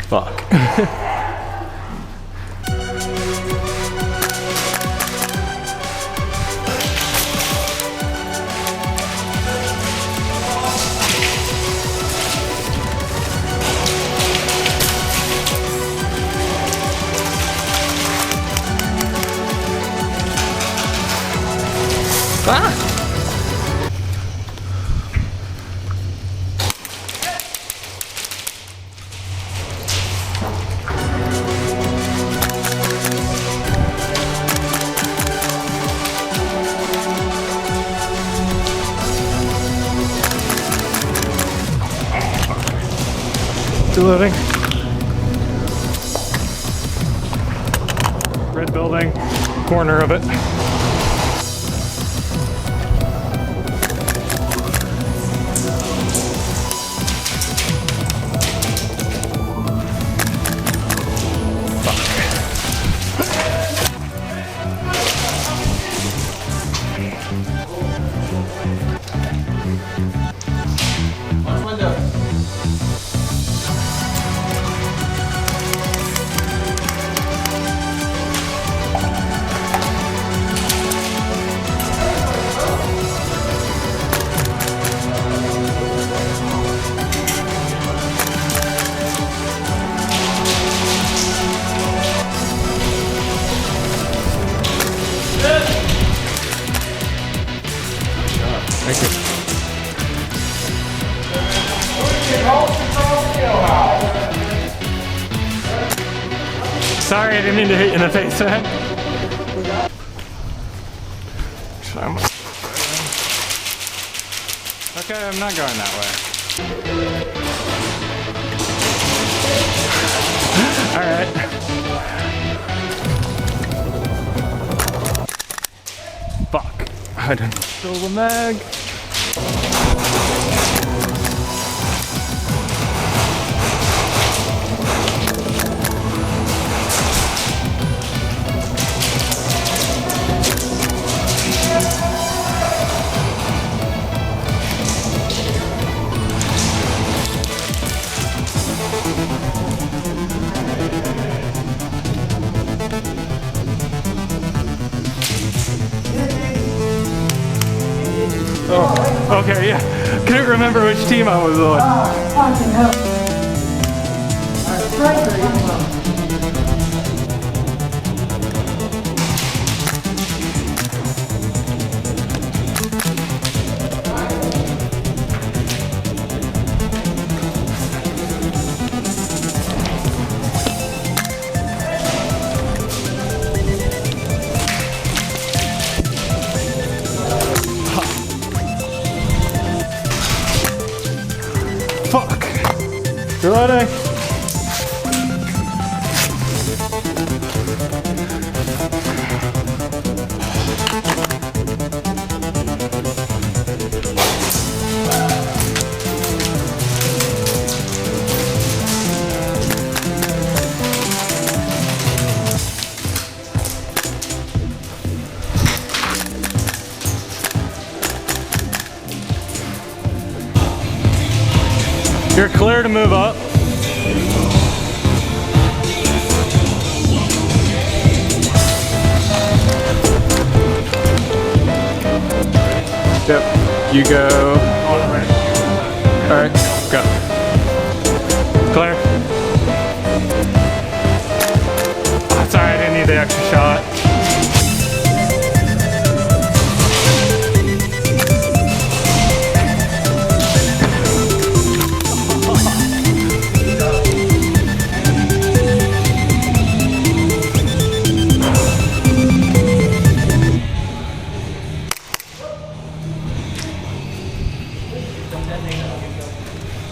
Fuck. Ah! Living. Red building, corner of it. Thank you. Sorry, I didn't mean to hit you in the face, man. Okay, I'm not going that way. Alright. Fuck. I didn't fill the mag. Oh, okay, yeah. Couldn't remember which team I was on. Fucking hell. Fuck. Reloading. You're clear to move up. Yep, you go.